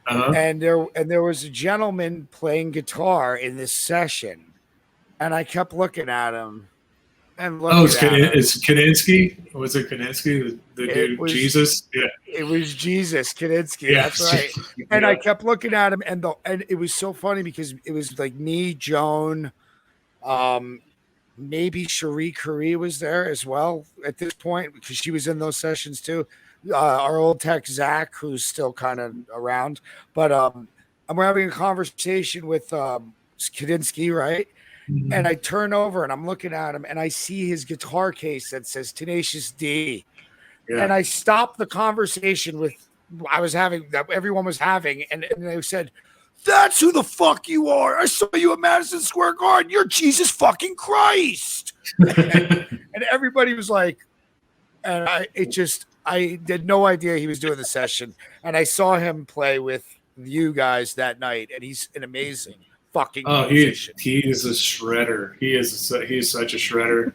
D: Uh-huh.
B: And there was a gentleman playing guitar in this session, and I kept looking at him and looking
D: it's Kaninsky? Was it Kaninsky, the dude, Jesus? Yeah.
B: It was Jesus Kaninsky. Yeah. That's right. And I kept looking at him, and it was so funny because it was like me, Joan, maybe Cherie Curry was there as well at this point because she was in those sessions too. Our old tech Zach, who's still kind of around, but we're having a conversation with Kadinsky, right? Mm-hmm. And I turn over and I'm looking at him and I see his guitar case that says Tenacious D. Yeah. And I stopped the conversation that everyone was having, and they said, "That's who the fuck you are. I saw you at Madison Square Garden. You're Jesus fucking Christ." and everybody was like, and I had no idea he was doing the session. And I saw him play with you guys that night, and he's an amazing fucking musician.
D: He is a shredder. He's such a shredder.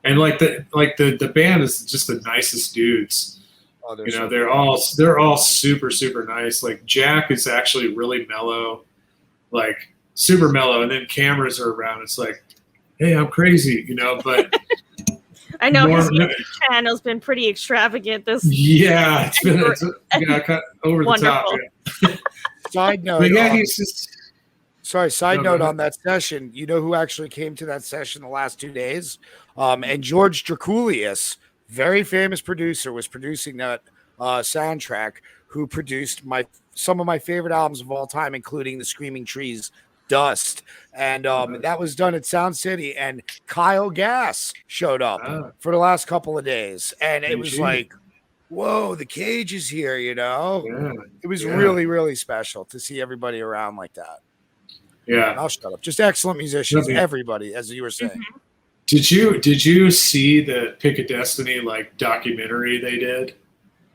D: And the band is just the nicest dudes. Oh, they're all super, super nice. Like Jack is actually really mellow, like super mellow. And then cameras are around. It's like, hey, I'm crazy, but
C: I know his YouTube channel's been pretty extravagant.
D: It's been over the top. Yeah.
B: Side note.
D: But yeah, he's just.
B: Side note on that session, you know who actually came to that session the last 2 days? And George Draculius, very famous producer, was producing that soundtrack, who produced some of my favorite albums of all time, including the Screaming Trees, Dust. And that was done at Sound City. And Kyle Gass showed up for the last couple of days. And it was like, whoa, the Cage is here, Yeah. It was really, really special to see everybody around like that.
D: Yeah,
B: I'll shut up. Just excellent musicians, everybody, as you were saying.
C: Mm-hmm.
D: Did you see the Pick of Destiny documentary they did?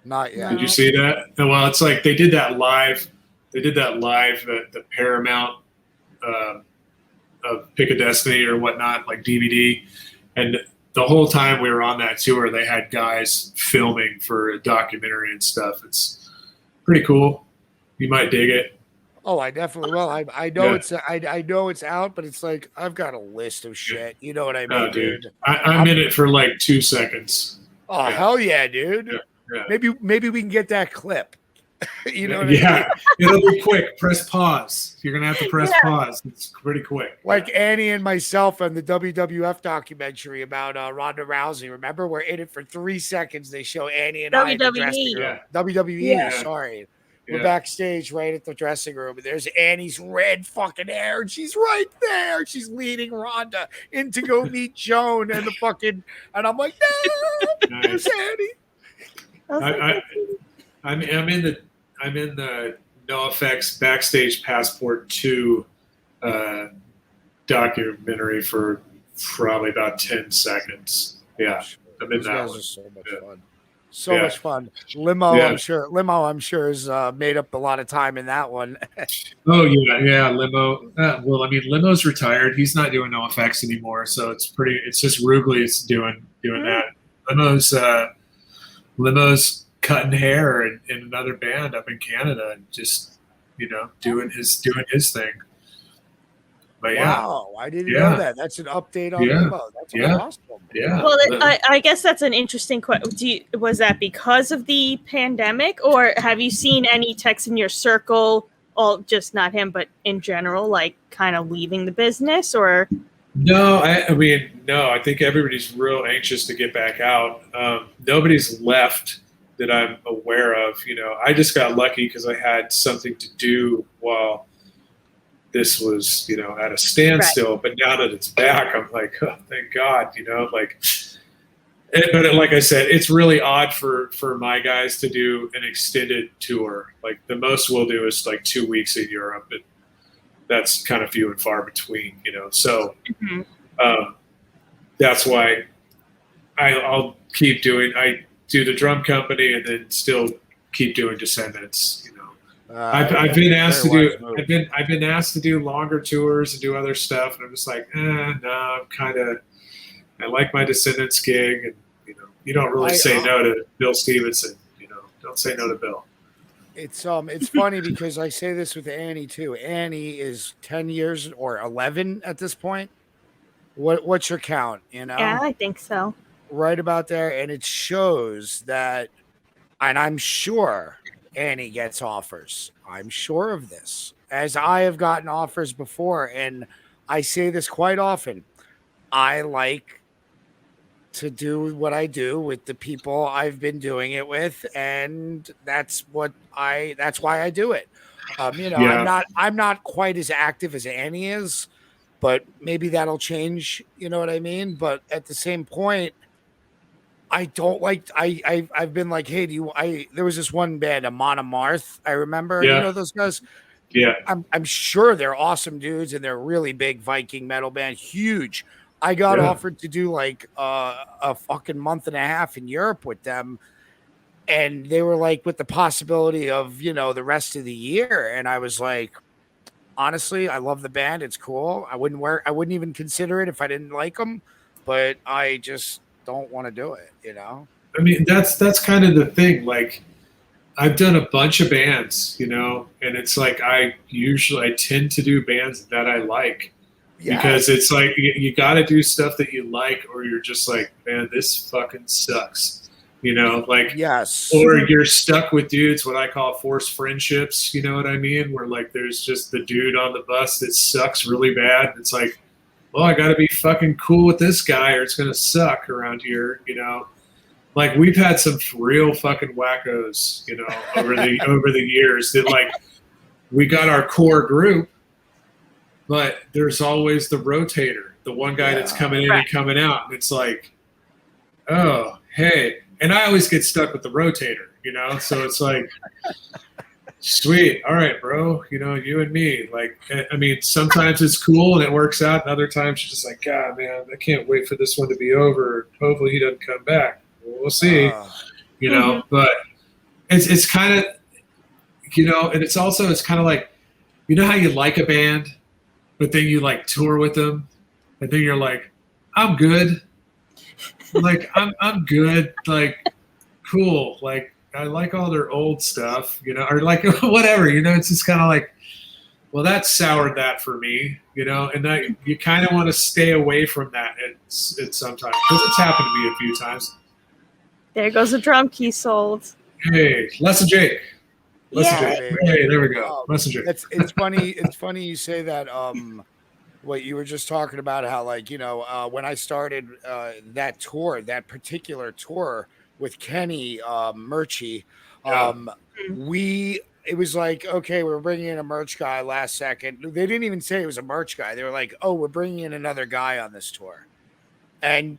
B: Not yet.
D: Did you see that? Well, it's like they did that live. They did that live at the Paramount of Pick of Destiny or whatnot, like DVD. And the whole time we were on that tour, they had guys filming for a documentary and stuff. It's pretty cool. You might dig it.
B: Oh, I definitely will. I know I know it's out, but it's like I've got a list of shit. You know what I mean,
D: oh, dude? I'm in it for 2 seconds.
B: Oh, hell yeah, dude!
D: Yeah.
B: Maybe we can get that clip. You know what I mean?
D: It'll be quick. Press pause. You're gonna have to press pause. It's pretty quick.
B: Like Annie and myself on the WWF documentary about Ronda Rousey. Remember, we're in it for 3 seconds. They show Annie and I in the dressing room. WWE. Sorry. We're backstage right at the dressing room, and there's Annie's red fucking hair, and she's right there. She's leading Rhonda in to go meet Joan and and I'm like, no, there's Annie.
D: I'm in the NoFX Backstage Passport 2 documentary for probably about 10 seconds. Yeah, I'm in that one.
B: So much fun. So much fun. Limo, I'm sure has made up a lot of time in that one.
D: Oh yeah, Limo. Well, I mean, Limo's retired. He's not doing NoFX anymore, so it's just Rugli's doing that. Limo's cutting hair in another band up in Canada and just doing his thing. But
B: wow, I didn't know that. That's an update on Limbo. That's awesome.
D: Yeah.
C: Well, I guess that's an interesting question. Was that because of the pandemic, or have you seen any techs in your circle, all just not him, but in general, like kind of leaving the business, or?
D: No, I mean, no. I think everybody's real anxious to get back out. Nobody's left that I'm aware of. You know, I just got lucky because I had something to do while this was, you know, at a standstill. Right. But now that it's back, I'm like, oh, thank God. You know, like. But like I said, it's really odd for my guys to do an extended tour. Like the most we'll do is like 2 weeks in Europe, and that's kind of few and far between, you know. So that's why I'll keep doing. I do the drum company and then still keep doing Descendants. You know, I've been asked to do. I've been asked to do longer tours and do other stuff, and I'm just like, no, I'm kind of. I like my Descendants gig, and you know, you don't really say no to Bill Stevenson. You know, don't say no to Bill.
B: It's funny because I say this with Annie too. Annie is 10 years or 11 at this point. What's your count? You know?
C: Yeah, I think so.
B: Right about there, and it shows that, and I'm sure Annie gets offers. I'm sure of this, as I have gotten offers before, and I say this quite often. I like to do what I do with the people I've been doing it with, and that's why I do it. You know, I'm not quite as active as Annie is, but maybe that'll change. You know what I mean? But at the same point, I don't like. I've been like, hey, there was this one band, Amon Amarth. I remember. You know those guys.
D: Yeah,
B: I'm sure they're awesome dudes, and they're really big Viking metal band, huge. I got offered to do like a fucking month and a half in Europe with them. And they were like, with the possibility of, you know, the rest of the year. And I was like, honestly, I love the band. It's cool. I wouldn't even consider it if I didn't like them, but I just don't want to do it, you know?
D: I mean, that's kind of the thing. Like, I've done a bunch of bands, you know, and it's like, I tend to do bands that I like. Because it's like you got to do stuff that you like, or you're just like, man, this fucking sucks, you know, like, or you're stuck with dudes, what I call forced friendships, you know what I mean? Where like there's just the dude on the bus that sucks really bad. It's like, well, I got to be fucking cool with this guy, or it's gonna suck around here, you know. Like we've had some real fucking wackos, you know, over the years that like we got our core group. But there's always the rotator, the one guy that's coming in and coming out. And it's like, oh, hey. And I always get stuck with the rotator, you know? So it's like, sweet. All right, bro. You know, you and me. Like, I mean, sometimes it's cool and it works out. And other times you're just like, God, man, I can't wait for this one to be over. Hopefully he doesn't come back. We'll see. You know, but it's kind of, you know, and it's kind of like, you know how you like a band? But then you like tour with them, and then you're like, I'm good. Like I'm good. Like cool. Like I like all their old stuff, you know, or like whatever, you know. It's just kind of like, well, that soured that for me, you know. And that you kind of want to stay away from that at sometimes, because it's happened to me a few times.
C: There goes a drum key sold.
D: Hey, Lesson Jake. Hey, there we go. Messenger.
B: It's funny. It's funny you say that. What you were just talking about, how like, you know, when I started that particular tour with Kenny Murchie, it was like, okay, we're bringing in a merch guy last second. They didn't even say it was a merch guy. They were like, oh, we're bringing in another guy on this tour, and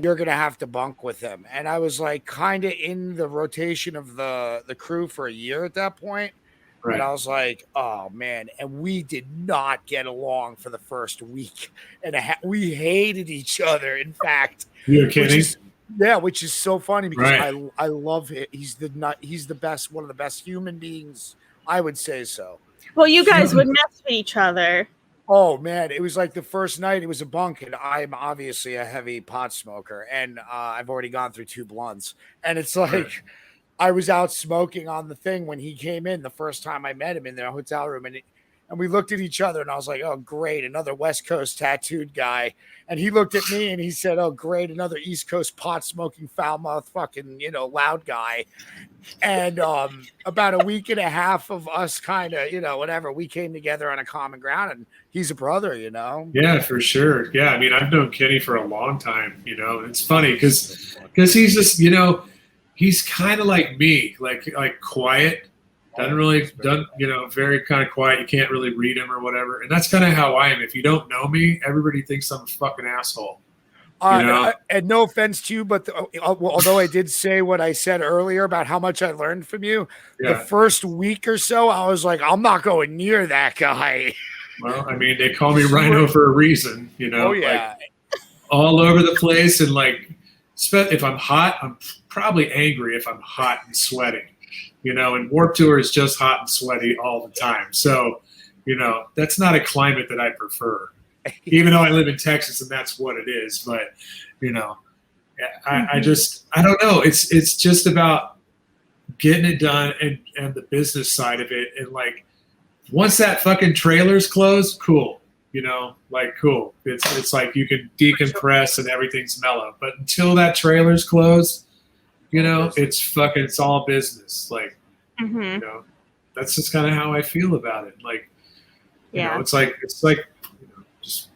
B: you're gonna have to bunk with him. And I was like, kind of in the rotation of the crew for a year at that point. Right. And I was like, oh man. And we did not get along for the first week and we hated each other. In fact,
D: you're kidding?
B: Which is so funny because I love it. He's the best, one of the best human beings. I would say so.
C: Well, you guys would mess with each other.
B: Oh man, it was like the first night it was a bunk, and I'm obviously a heavy pot smoker, and I've already gone through 2 blunts, and it's like I was out smoking on the thing when he came in the first time I met him in the hotel room, and And we looked at each other, and I was like, oh, great, another West Coast tattooed guy. And he looked at me, and he said, oh, great, another East Coast pot-smoking, foul-mouthed fucking, loud guy. And about a week and a half of us kind of, whatever, we came together on a common ground, and he's a brother,
D: Yeah, for sure. Yeah, I mean, I've known Kenny for a long time, It's funny because he's just, he's kind of like me, like quiet. Very kind of quiet. You can't really read him or whatever. And that's kind of how I am. If you don't know me, everybody thinks I'm a fucking asshole.
B: And no offense to you, but although I did say what I said earlier about how much I learned from you, the first week or so, I was like, I'm not going near that guy.
D: Well, I mean, they call me Rhino for a reason,
B: Oh, yeah.
D: like, all over the place. And like, if I'm hot, I'm probably angry if I'm hot and sweating. And Warped Tour is just hot and sweaty all the time. So, that's not a climate that I prefer, even though I live in Texas and that's what it is. But, I don't know. It's just about getting it done and the business side of it. And like, once that fucking trailer's closed, cool. Cool. It's like you can decompress and everything's mellow. But until that trailer's closed, it's all business. Like, that's just kind of how I feel about it. Like, it's like just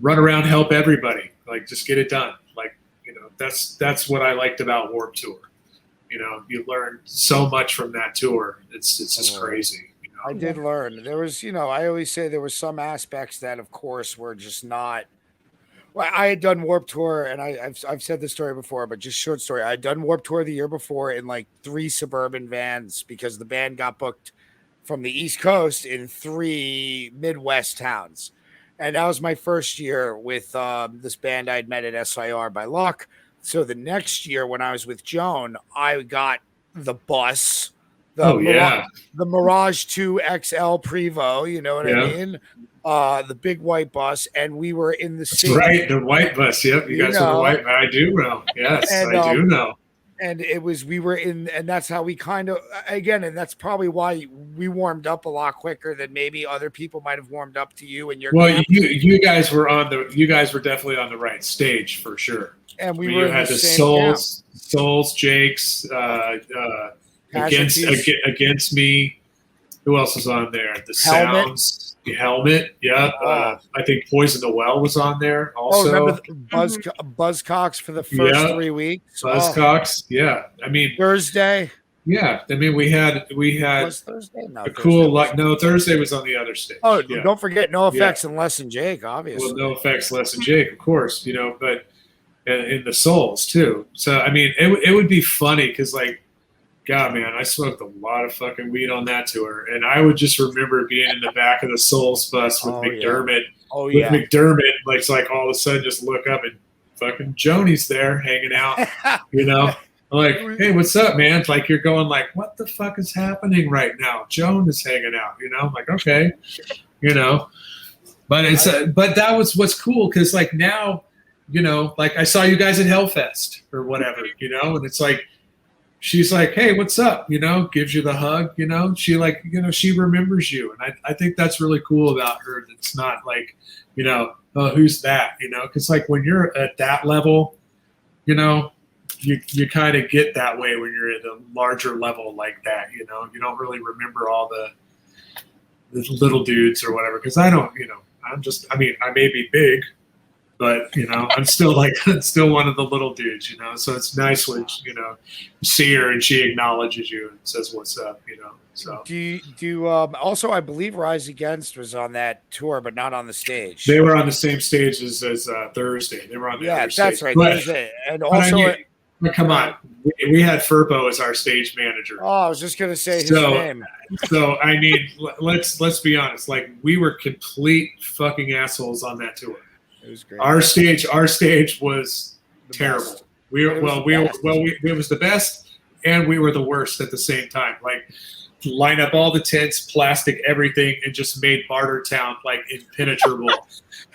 D: run around, help everybody. Like, just get it done. Like, that's what I liked about Warped Tour. You learn so much from that tour. It's just crazy.
B: I did learn. There was, I always say there were some aspects that, of course, were just not. Well, I had done Warped Tour, and I've said this story before, but just short story. I had done Warped Tour the year before in like 3 suburban vans because the band got booked from the East Coast in 3 Midwest towns. And that was my first year with this band I'd met at SIR by luck. So the next year when I was with Joan, I got the bus, the Mirage 2 XL Prevo, you know what I mean? The big white bus, and we were in the same.
D: Right, the white bus. Yep, you guys were the white. I do know. Yes, I do know.
B: And we were in, and that's how we kind of, again, and that's probably why we warmed up a lot quicker than maybe other people might have warmed up to you and your.
D: Well, you guys were definitely on the right stage for sure.
B: And we were. You had the
D: Souls, Jake's, against me. Who else was on there? The Sounds. The Helmet, I think Poison the Well was on there also.
B: Oh, remember Buzzcocks for the first 3 weeks?
D: Buzzcocks, I mean
B: Thursday.
D: Yeah, I mean we had
B: was Thursday? No,
D: Thursday was on the other stage.
B: Oh, don't forget No Effects and Less Than Jake, obviously.
D: Well, No Effects, Less Than Jake, of course, but in the Souls too. So I mean, it would be funny because like. God, man, I smoked a lot of fucking weed on that tour. And I would just remember being in the back of the Souls bus with McDermott.
B: Yeah.
D: With McDermott, like, it's like all of a sudden just look up and fucking Joni's there hanging out, I'm like, hey, what's up, man? It's like you're going like, what the fuck is happening right now? Joan is hanging out, I'm like, okay, But but that was what's cool because like now, like I saw you guys at Hellfest or whatever, and it's like, she's like, hey, what's up? Gives you the hug, she like, she remembers you. And I think that's really cool about her. It's not like, oh, who's that? Cause like when you're at that level, you kind of get that way when you're at a larger level like that, you don't really remember all the little dudes or whatever. Cause I don't, I may be big, but I'm still one of the little dudes, So it's nice when see her and she acknowledges you and says what's up, So
B: do you also I believe Rise Against was on that tour, but not on the stage.
D: They were on the same stage as Thursday. They were on the other stage.
B: That's right.
D: But,
B: Thursday. And also,
D: come on, we had Furbo as our stage manager.
B: Oh, I was just gonna say his name.
D: So I mean, let's be honest. Like we were complete fucking assholes on that tour.
B: It was great.
D: Our stage was terrible.
B: Best.
D: It was the best, and we were the worst at the same time. Like line up all the tents, plastic everything, and just made Bartertown like impenetrable.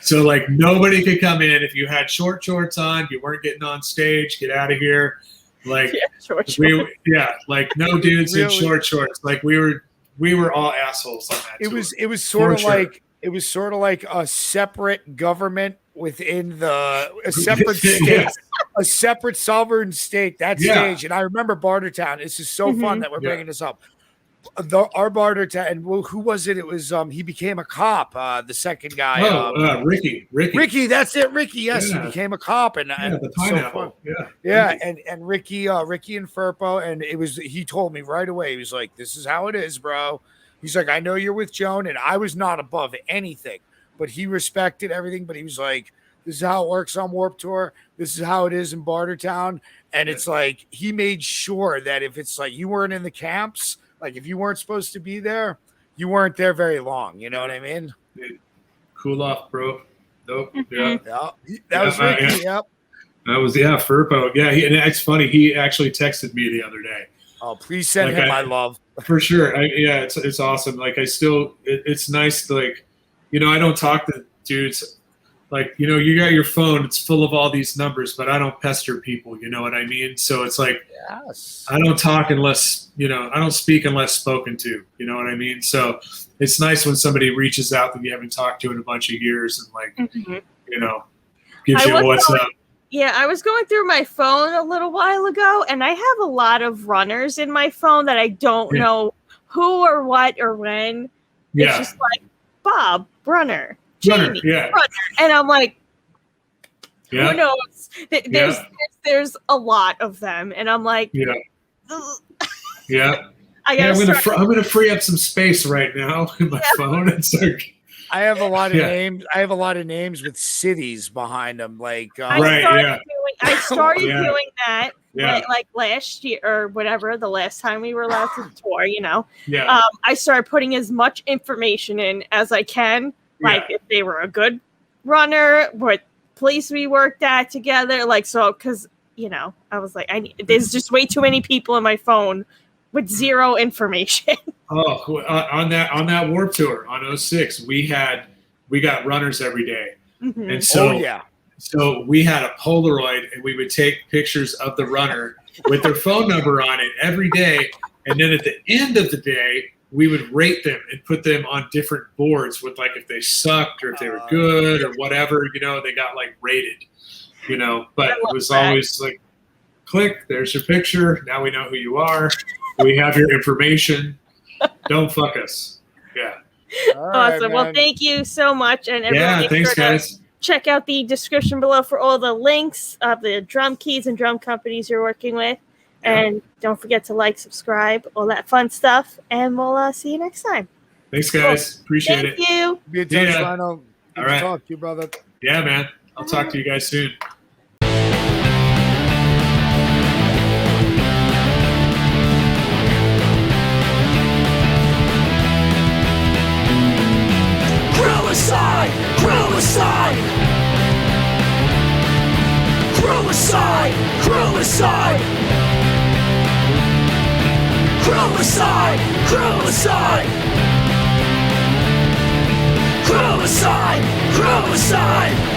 D: So like nobody could come in if you had short shorts on. You weren't getting on stage. Get out of here. Like
C: short
D: like no dudes in short shorts. Like we were we were all assholes on that.
B: It was sort of like a separate government within a separate state, a separate sovereign state. That stage, and I remember Bartertown. This is so fun that we're bringing this up. Our Bartertown, and who was it? It was he became a cop. The second guy, Ricky. That's it, Ricky. Yes, he became a cop, and
D: the pineapple.
B: And Ricky and Furpo, and it was. He told me right away. He was like, "This is how it is, bro." He's like, "I know you're with Joan," and I was not above anything, but he respected everything. But he was like, "This is how it works on Warped Tour. This is how it is in Bartertown," and it's like he made sure that if it's like you weren't in the camps. Like if you weren't supposed to be there, you weren't there very long. You know what I mean?
D: Cool off, bro. Nope.
B: That was Ricky. Yep.
D: That was Furpo. Yeah, and it's funny. He actually texted me the other day.
B: Oh, please send him my love.
D: For sure. It's awesome. Like it's nice to I don't talk to dudes. Like, you got your phone, it's full of all these numbers, but I don't pester people, you know what I mean? So it's like, I don't talk unless, I don't speak unless spoken to, you know what I mean? So it's nice when somebody reaches out that you haven't talked to in a bunch of years and gives you what's up.
C: Yeah, I was going through my phone a little while ago, and I have a lot of runners in my phone that I don't know who or what or when.
D: Yeah.
C: It's just like Bob, runner. Jamie, runner. And I'm like, who knows? There's a lot of them, and I'm like, I'm
D: gonna free up some space right now in my phone. It's like
B: I have a lot of names. I have a lot of names with cities behind them. Like
C: I started doing that. Like last year or whatever, the last time we were allowed to tour, I started putting as much information in as I can. Like if they were a good runner, what place we worked at together, because I was like, there's just way too many people in my phone with zero information.
D: On that Warped Tour on 06, we got runners every day, and so we had a Polaroid, and we would take pictures of the runner with their phone number on it every day, and then at the end of the day, we would rate them and put them on different boards with if they sucked or if they were good or whatever, they got rated, but it was always like, click, there's your picture. Now we know who you are. We have your information. Don't fuck us. Yeah.
C: Awesome. Well, thank you so much. And everyone,
D: thanks guys.
C: Check out the description below for all the links of the drum keys and drum companies you're working with. And don't forget to subscribe, all that fun stuff. And we'll see you next time.
D: Thanks, guys. Appreciate it.
C: Thank you.
B: Be in touch, Rhino. All right. Talk to you, brother.
D: Yeah, man. I'll talk to you guys soon.
A: Crewicide! Crewicide! Crewicide! Crewicide! Crewicide! Crewicide! Crewicide! Crewicide!